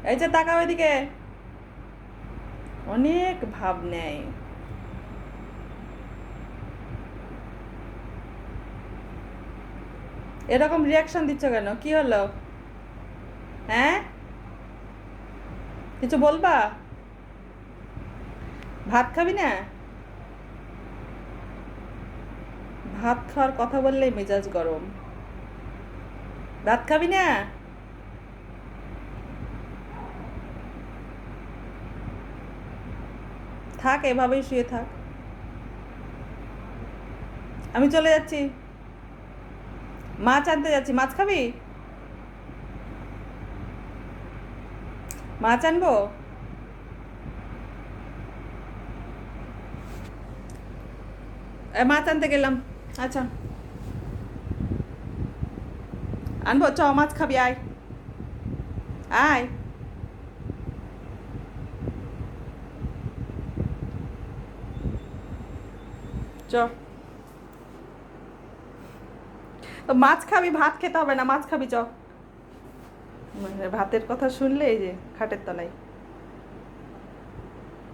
এই যে তাকাও এদিকে, অনেক ভাব নেয়। এরকম রিয়াকশন দিচ্ছ কেন? কি হলো? হ্যাঁ, কিছু বলবা? ভাত খাবি না? ভাত খাওয়ার কথা বললেই মেজাজ গরম। ভাত খাবি না? থাক, এভাবেই শুয়ে থাক। আমি চলে যাচ্ছি, মাছ আনতে যাচ্ছি। মাছ খাবি? মাছ আনবো? মাছ আনতে গেলাম। আচ্ছা, আনবো। চ, মাছ খাবি? আয়, আয়। চ। তো মাছ খাবি, ভাত খেতে হবে না, মাছ খাবি, চ। মানে ভাতের কথা শুনলে এই যে খাটের তলায়।